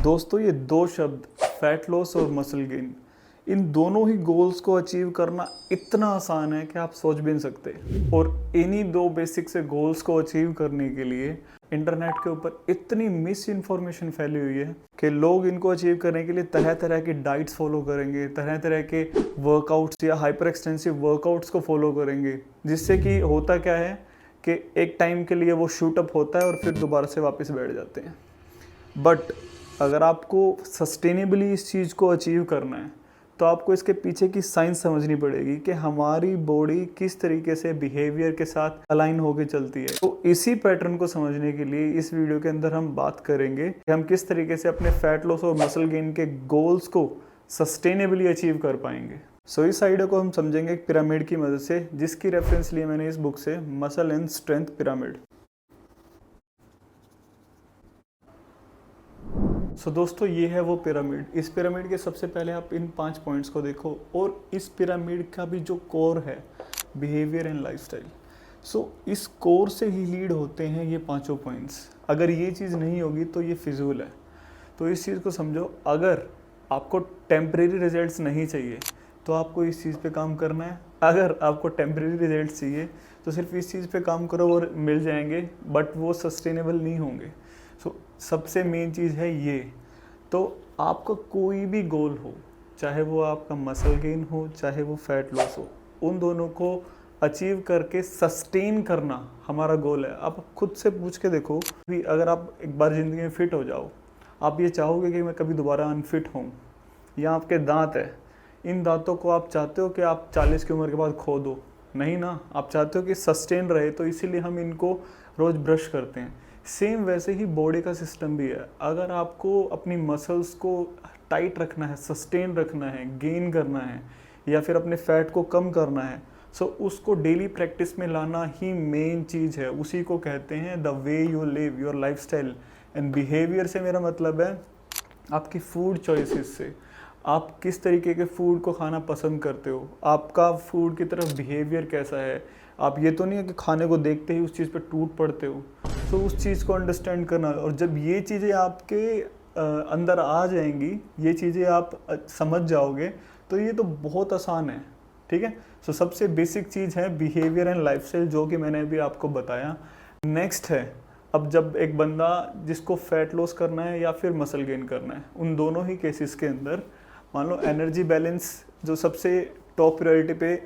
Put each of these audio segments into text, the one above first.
दोस्तों ये दो शब्द फैट लॉस और मसल गेन, इन दोनों ही गोल्स को अचीव करना इतना आसान है कि आप सोच भी नहीं सकते। और इन्हीं दो बेसिक से गोल्स को अचीव करने के लिए इंटरनेट के ऊपर इतनी मिस इन्फॉर्मेशन फैली हुई है कि लोग इनको अचीव करने के लिए तरह तरह की डाइट्स फॉलो करेंगे, तरह तरह के वर्कआउट्स या हाइपर एक्सटेंसिव वर्कआउट्स को फॉलो करेंगे, जिससे कि होता क्या है कि एक टाइम के लिए वो शूट अप होता है और फिर दोबारा से वापस बैठ जाते हैं। बट अगर आपको सस्टेनेबली इस चीज़ को अचीव करना है तो आपको इसके पीछे की साइंस समझनी पड़ेगी कि हमारी बॉडी किस तरीके से बिहेवियर के साथ अलाइन होकर चलती है। तो इसी पैटर्न को समझने के लिए इस वीडियो के अंदर हम बात करेंगे कि हम किस तरीके से अपने फैट लॉस और मसल गेन के गोल्स को सस्टेनेबली अचीव कर पाएंगे। सो इस आइडिया को हम समझेंगे एक पिरामिड की मदद से, जिसकी रेफरेंस ली मैंने इस बुक से, मसल एंड स्ट्रेंथ पिरामिड। सो दोस्तों ये है वो पिरामिड। इस पिरामिड के सबसे पहले आप इन 5 पॉइंट्स को देखो, और इस पिरामिड का भी जो कोर है बिहेवियर एंड लाइफस्टाइल। सो इस कोर से ही लीड होते हैं ये पांचों पॉइंट्स। अगर ये चीज़ नहीं होगी तो ये फिजूल है। तो इस चीज़ को समझो, अगर आपको टेम्परेरी रिजल्ट्स नहीं चाहिए तो आपको इस चीज़ पे काम करना है। अगर आपको टेम्परेरी रिजल्ट्स चाहिए तो सिर्फ इस चीज़ पे काम करो और मिल जाएंगे, बट वो सस्टेनेबल नहीं होंगे। सो सबसे मेन चीज़ है ये। तो आपका कोई भी गोल हो, चाहे वो आपका मसल गेन हो चाहे वो फैट लॉस हो, उन दोनों को अचीव करके सस्टेन करना हमारा गोल है। आप खुद से पूछ के देखो भी, अगर आप एक बार ज़िंदगी में फिट हो जाओ, आप ये चाहोगे कि मैं कभी दोबारा अनफिट हूँ। या आपके दांत है, इन दांतों को आप चाहते हो कि आप 40 की उम्र के बाद खो दो? नहीं ना, आप चाहते हो कि सस्टेन रहे, तो इसीलिए हम इनको रोज़ ब्रश करते हैं। सेम वैसे ही बॉडी का सिस्टम भी है। अगर आपको अपनी मसल्स को टाइट रखना है, सस्टेन रखना है, गेन करना है, या फिर अपने फैट को कम करना है, सो उसको डेली प्रैक्टिस में लाना ही मेन चीज़ है। उसी को कहते हैं the way you live, your lifestyle. And behaviour से मेरा मतलब है आपकी फूड चॉइसेस से। आप किस तरीके के फूड को खाना पसंद करते हो, आपका फूड की तरफ बिहेवियर कैसा है। आप ये तो नहीं है कि खाने को देखते ही उस चीज़ पे टूट पड़ते हो। तो उस चीज़ को अंडरस्टैंड करना, और जब ये चीज़ें आपके अंदर आ जाएंगी, ये चीज़ें आप समझ जाओगे, तो ये तो बहुत आसान है। ठीक है। सो सबसे बेसिक चीज़ है बिहेवियर एंड लाइफस्टाइल, जो कि मैंने अभी आपको बताया। नेक्स्ट है, अब जब एक बंदा जिसको फैट लॉस करना है या फिर मसल गेन करना है, उन दोनों ही केसेस के अंदर मान लो एनर्जी बैलेंस जो सबसे टॉप प्रायोरिटी पे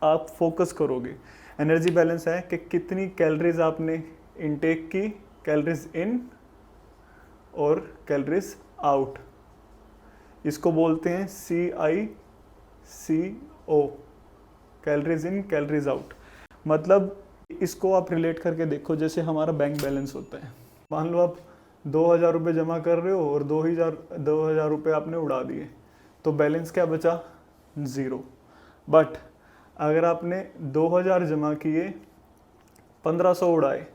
आप फोकस करोगे। एनर्जी बैलेंस है कि कितनी कैलोरीज आपने इनटेक की, कैलोरीज इन और कैलोरीज आउट। इसको बोलते हैं CICO, calories in calories out. मतलब इसको आप रिलेट करके देखो, जैसे हमारा बैंक बैलेंस होता है। मान लो आप 2000 रुपये जमा कर रहे हो और 2000 रुपये आपने उड़ा दिए, तो बैलेंस क्या बचा? 0। बट अगर आपने 2000 जमा किए, 1500 उड़ाए,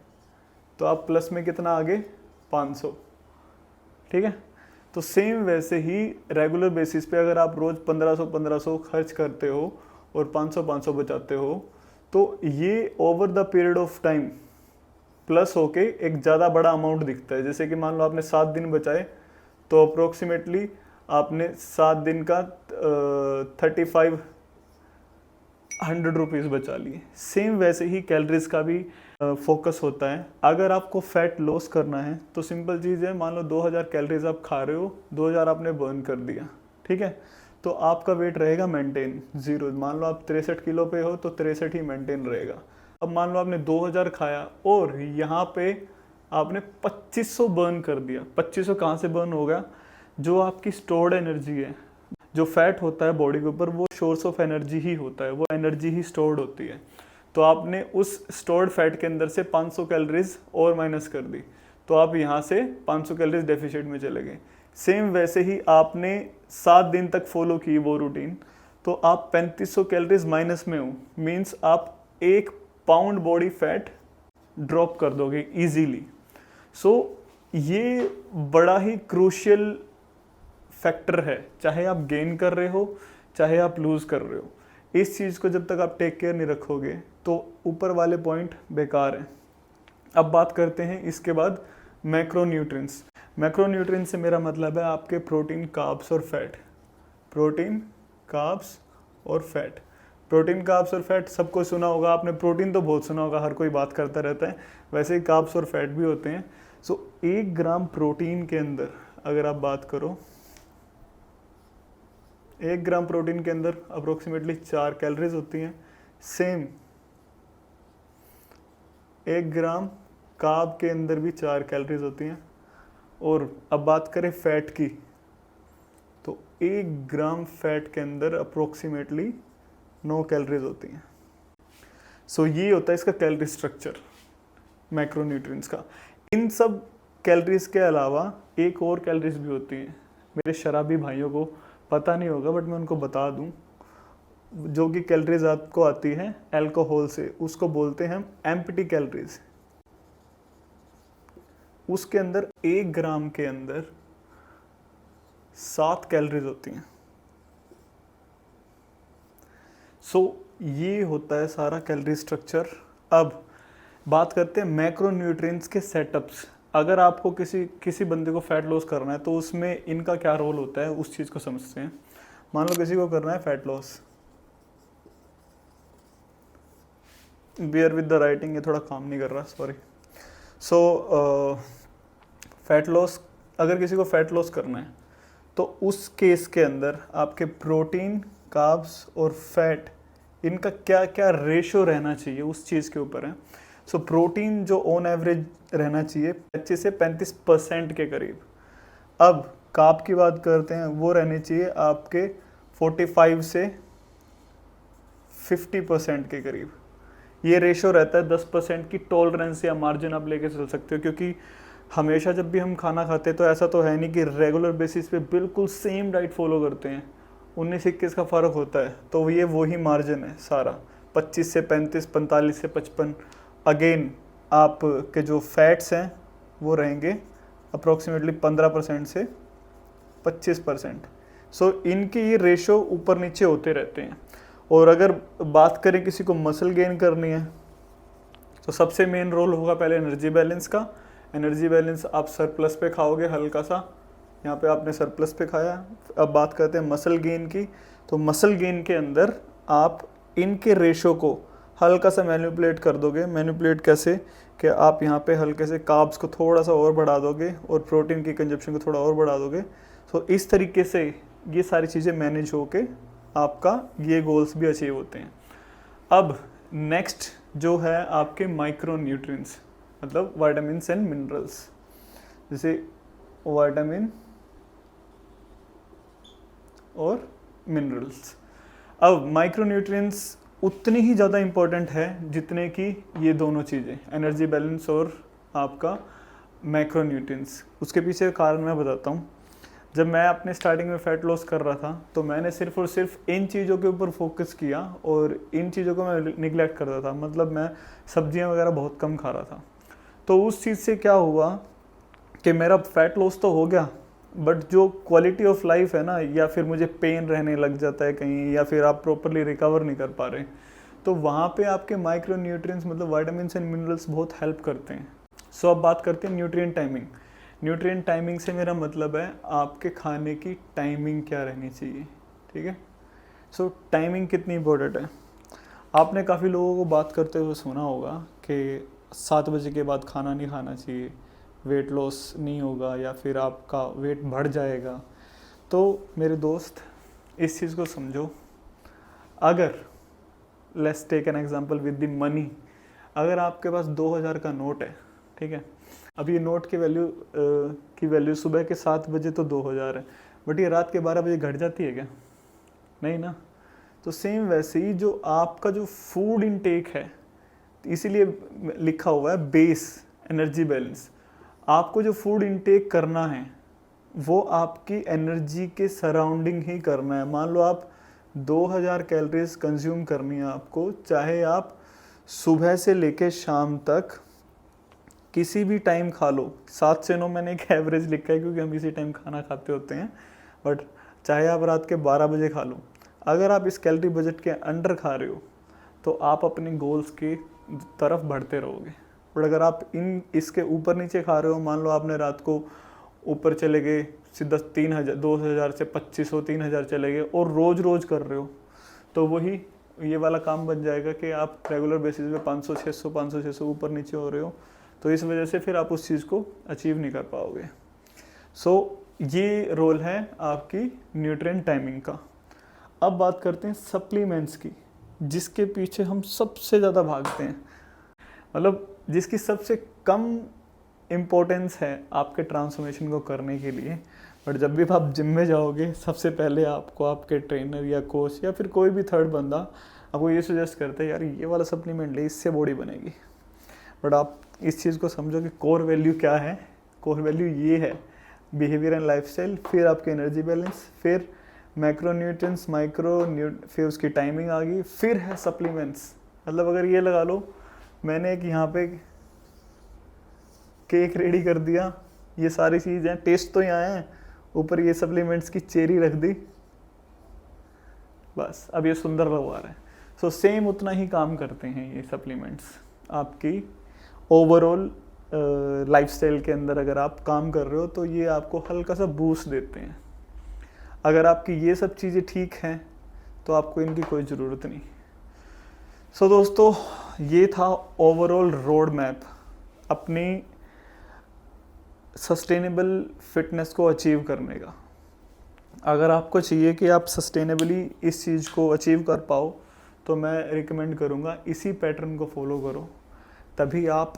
तो आप प्लस में कितना आगे? 500। ठीक है। तो सेम वैसे ही रेगुलर बेसिस पे अगर आप रोज़ 1500 खर्च करते हो और 500 बचाते हो, तो ये over the period of time plus होके एक ज़्यादा बड़ा अमाउंट दिखता है। जैसे कि मान लो आपने 7 दिन बचाए, तो अप्रोक्सीमेटली आपने 7 दिन का 3500 रुपीज़ बचा लिए। सेम वैसे ही कैलोरीज का भी फोकस होता है। अगर आपको फैट लॉस करना है तो सिंपल चीज़ है, मान लो 2000 कैलोरीज आप खा रहे हो, 2000 आपने बर्न कर दिया। ठीक है। तो आपका वेट रहेगा मेंटेन 0। मान लो आप 63 किलो पे हो तो 63 ही मेंटेन रहेगा। अब मान लो आपने 2000 खाया और यहाँ पे आपने 2500 बर्न कर दिया। 2500 कहाँ से बर्न होगा? जो आपकी स्टोर्ड एनर्जी है, जो फैट होता है बॉडी के ऊपर, वो सोर्स ऑफ एनर्जी ही होता है, वो एनर्जी ही स्टोर्ड होती है। तो आपने उस स्टोर्ड फैट के अंदर से 500 कैलोरीज और माइनस कर दी, तो आप यहाँ से 500 कैलोरीज डेफिसिट में चले गए। सेम वैसे ही आपने 7 दिन तक फॉलो की वो रूटीन, तो आप 3500 कैलोरीज माइनस में हो। मीन्स आप 1 पाउंड बॉडी फैट ड्रॉप कर दोगे इजीली। सो ये बड़ा ही क्रूशियल फैक्टर है, चाहे आप गेन कर रहे हो चाहे आप लूज़ कर रहे हो। इस चीज़ को जब तक आप टेक केयर नहीं रखोगे तो ऊपर वाले पॉइंट बेकार हैं। अब बात करते हैं इसके बाद मैक्रोन्यूट्रिएंट्स, मैक्रोन्यूट्रिएंट्स से मेरा मतलब है आपके प्रोटीन, कार्ब्स और फैट। प्रोटीन, कार्ब्स और फैट। प्रोटीन, कार्ब्स और फैट सबको सुना होगा आपने, प्रोटीन तो बहुत सुना होगा, हर कोई बात करता रहता है, वैसे ही कार्ब्स और फैट भी होते हैं। सो 1 ग्राम प्रोटीन के अंदर अगर आप बात करो, 1 ग्राम प्रोटीन के अंदर अप्रोक्सीमेटली 4 कैलोरीज होती हैं। सेम 1 ग्राम कार्ब के अंदर भी 4 कैलोरीज होती हैं। और अब बात करें फैट की, तो 1 ग्राम फैट के अंदर अप्रोक्सीमेटली 9 कैलोरीज होती हैं। सो ये होता है इसका कैलोरी स्ट्रक्चर मैक्रोन्यूट्रिएंट्स का। इन सब कैलोरीज के अलावा एक और कैलोरीज भी होती हैं, मेरे शराबी भाइयों को पता नहीं होगा बट मैं उनको बता दूं, जो कि कैलोरीज आपको आती है अल्कोहल से, उसको बोलते हैं हम एम्प्टी कैलोरीज। उसके अंदर 1 ग्राम के अंदर 7 कैलोरीज होती हैं। सो ये होता है सारा कैलोरी स्ट्रक्चर। अब बात करते हैं मैक्रोन्यूट्रिएंट्स के सेटअप्स। अगर आपको किसी बंदे को फैट लॉस करना है तो उसमें इनका क्या रोल होता है उस चीज़ को समझते हैं। मान लो किसी को करना है fat loss, bear with the writing, ये थोड़ा काम नहीं कर रहा, सॉरी। सो फैट लॉस, अगर किसी को फैट लॉस करना है तो उस केस के अंदर आपके प्रोटीन, कार्ब्स और फैट, इनका क्या क्या रेशो रहना चाहिए उस चीज़ के ऊपर है। सो प्रोटीन जो ऑन एवरेज रहना चाहिए 25 से 35% के करीब। अब कार्ब की बात करते हैं, वो रहने चाहिए आपके 45 से 50% के करीब। ये रेशो रहता है। 10% की टॉलरेंस या मार्जिन आप लेके चल सकते हो, क्योंकि हमेशा जब भी हम खाना खाते हैं तो ऐसा तो है नहीं कि रेगुलर बेसिस पे बिल्कुल सेम डाइट फॉलो करते हैं। 19-21 का फ़र्क होता है, तो ये वही मार्जिन है सारा, 25 से 35, 45 से 55। अगेन आपके जो फैट्स हैं वो रहेंगे अप्रोक्सीमेटली 15% से 25%। सो इनके ये रेशो ऊपर नीचे होते रहते हैं। और अगर बात करें किसी को मसल गेन करनी है तो सबसे मेन रोल होगा पहले एनर्जी बैलेंस का। एनर्जी बैलेंस आप सरप्लस पे खाओगे हल्का सा, यहाँ पे आपने सरप्लस पे खाया। अब बात करते हैं मसल गेन की, तो मसल गेन के अंदर आप इनके रेशो को हल्का सा मैनिपुलेट कर दोगे। मैनिपुलेट कैसे कि आप यहाँ पे हल्के से कार्ब्स को थोड़ा सा और बढ़ा दोगे और प्रोटीन की कंजप्शन को थोड़ा और बढ़ा दोगे। तो इस तरीके से ये सारी चीज़ें मैनेज होके आपका ये गोल्स भी अचीव होते हैं। अब नेक्स्ट जो है आपके माइक्रोन्यूट्रिएंट्स, मतलब विटामिन्स एंड मिनरल्स, जैसे विटामिन और मिनरल्स। अब माइक्रोन्यूट्रिएंट्स उतनी ही ज़्यादा इम्पोर्टेंट है जितने कि ये दोनों चीज़ें, एनर्जी बैलेंस और आपका मैक्रोन्यूट्रिएंट्स। उसके पीछे कारण मैं बताता हूँ। जब मैं अपने स्टार्टिंग में फ़ैट लॉस कर रहा था तो मैंने सिर्फ और सिर्फ इन चीज़ों के ऊपर फोकस किया और इन चीज़ों को मैं निगलेक्ट करता था। मतलब मैं सब्जियां वगैरह बहुत कम खा रहा था। तो उस चीज़ से क्या हुआ कि मेरा फ़ैट लॉस तो हो गया, बट जो क्वालिटी ऑफ लाइफ है ना, या फिर मुझे पेन रहने लग जाता है कहीं, या फिर आप प्रॉपरली रिकवर नहीं कर पा रहे, तो वहाँ पे आपके माइक्रोन्यूट्रिएंट्स मतलब विटामिन्स एंड मिनरल्स बहुत हेल्प करते हैं। सो अब बात करते हैं न्यूट्रिएंट टाइमिंग। न्यूट्रिएंट टाइमिंग से मेरा मतलब है आपके खाने की टाइमिंग क्या रहनी चाहिए, ठीक है। सो टाइमिंग कितनी इम्पोर्टेंट है। आपने काफ़ी लोगों को बात करते हुए सुना होगा कि 7 बजे के बाद खाना नहीं खाना चाहिए, वेट लॉस नहीं होगा या फिर आपका वेट बढ़ जाएगा। तो मेरे दोस्त इस चीज़ को समझो, अगर let's take an example with the money, अगर आपके पास 2000 का नोट है, ठीक है, अब ये नोट की वैल्यू सुबह के 7 बजे तो 2000 है, बट ये रात के 12 बजे घट जाती है क्या? नहीं ना। तो सेम वैसे ही जो आपका जो फूड इनटेक है, इसीलिए लिखा हुआ है बेस एनर्जी बैलेंस। आपको जो फूड इनटेक करना है वो आपकी एनर्जी के सराउंडिंग ही करना है। मान लो आप 2000 कैलोरीज कंज्यूम करनी है आपको, चाहे आप सुबह से लेके शाम तक किसी भी टाइम खा लो। 7 से 9 मैंने एक एवरेज लिखा है क्योंकि हम इसी टाइम खाना खाते होते हैं, बट चाहे आप रात के 12 बजे खा लो, अगर आप इस कैलोरी बजट के अंडर खा रहे हो तो आप अपने गोल्स की तरफ बढ़ते रहोगे। बट अगर आप इसके ऊपर नीचे खा रहे हो, मान लो आपने रात को ऊपर चले गए सीधा 3000 2000 से 2500 3000 चले गए और रोज रोज कर रहे हो, तो वही ये वाला काम बन जाएगा कि आप रेगुलर बेसिस पे 500 600 ऊपर नीचे हो रहे हो, तो इस वजह से फिर आप उस चीज़ को अचीव नहीं कर पाओगे। ये रोल है आपकी न्यूट्रिएंट टाइमिंग का। अब बात करते हैं सप्लीमेंट्स की, जिसके पीछे हम सबसे ज़्यादा भागते हैं, मतलब जिसकी सबसे कम इम्पोर्टेंस है आपके ट्रांसफॉर्मेशन को करने के लिए। बट जब भी आप जिम में जाओगे, सबसे पहले आपको आपके ट्रेनर या कोच या फिर कोई भी थर्ड बंदा आपको ये सजेस्ट करते हैं यार ये वाला सप्लीमेंट ले, इससे बॉडी बनेगी। बट आप इस चीज़ को समझो कि कोर वैल्यू क्या है। कोर वैल्यू ये है बिहेवियर एंड लाइफस्टाइल, फिर आपके एनर्जी बैलेंस, फिर मैक्रोन्यूट्रिएंट्स, फिर उसकी टाइमिंग आ गई, फिर है सप्लीमेंट्स। मतलब अगर ये लगा लो मैंने एक यहाँ पे केक रेडी कर दिया, ये सारी चीज़ें टेस्ट तो यहाँ हैं, ऊपर ये सप्लीमेंट्स की चेरी रख दी, बस अब ये सुंदर लगवा रहा है। सो सेम उतना ही काम करते हैं ये सप्लीमेंट्स आपकी ओवरऑल लाइफस्टाइल के अंदर। अगर आप काम कर रहे हो तो ये आपको हल्का सा बूस्ट देते हैं। अगर आपकी ये सब चीज़ें ठीक हैं तो आपको इनकी कोई ज़रूरत नहीं। सो दोस्तों, ये था ओवरऑल रोड मैप अपनी सस्टेनेबल फिटनेस को अचीव करने का। अगर आपको चाहिए कि आप सस्टेनेबली इस चीज़ को अचीव कर पाओ, तो मैं रिकमेंड करूँगा इसी पैटर्न को फॉलो करो, तभी आप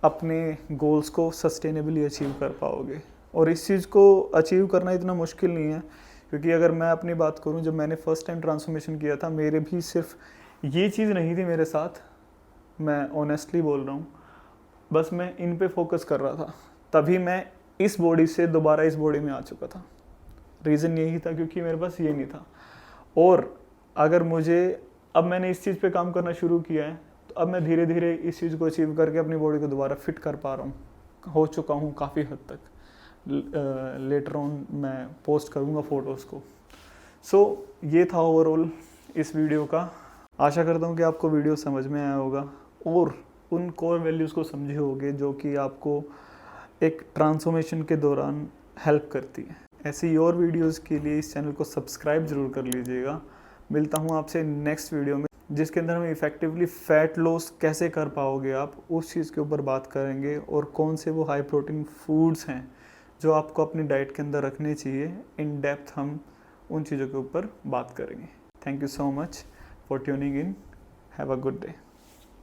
अपने गोल्स को सस्टेनेबली अचीव कर पाओगे। और इस चीज़ को अचीव करना इतना मुश्किल नहीं है, क्योंकि अगर मैं अपनी बात करूँ, जब मैंने फर्स्ट टाइम ट्रांसफॉर्मेशन किया था, मेरे भी सिर्फ ये चीज़ नहीं थी मेरे साथ, मैं ऑनेस्टली बोल रहा हूँ, बस मैं इन पे फोकस कर रहा था, तभी मैं इस बॉडी से दोबारा इस बॉडी में आ चुका था। रीज़न यही था क्योंकि मेरे पास ये नहीं था। और अगर अब मैंने इस चीज़ पे काम करना शुरू किया है, तो अब मैं धीरे धीरे इस चीज़ को अचीव करके अपनी बॉडी को दोबारा फिट कर पा रहा हूँ, हो चुका हूँ काफ़ी हद तक। लेटर ऑन मैं पोस्ट करूँगा फ़ोटोज़ को। सो ये था ओवरऑल इस वीडियो का। आशा करता हूँ कि आपको वीडियो समझ में आया होगा और उन कोर वैल्यूज़ को समझे होंगे जो कि आपको एक ट्रांसफॉर्मेशन के दौरान हेल्प करती है। ऐसी और वीडियोस के लिए इस चैनल को सब्सक्राइब ज़रूर कर लीजिएगा। मिलता हूँ आपसे नेक्स्ट वीडियो में, जिसके अंदर हम इफ़ेक्टिवली फ़ैट लॉस कैसे कर पाओगे आप, उस चीज़ के ऊपर बात करेंगे, और कौन से वो हाई प्रोटीन फूड्स हैं जो आपको अपनी डाइट के अंदर रखने चाहिए। इन डेप्थ हम उन चीज़ों के ऊपर बात करेंगे। Thank you so much for tuning in. Have a good day.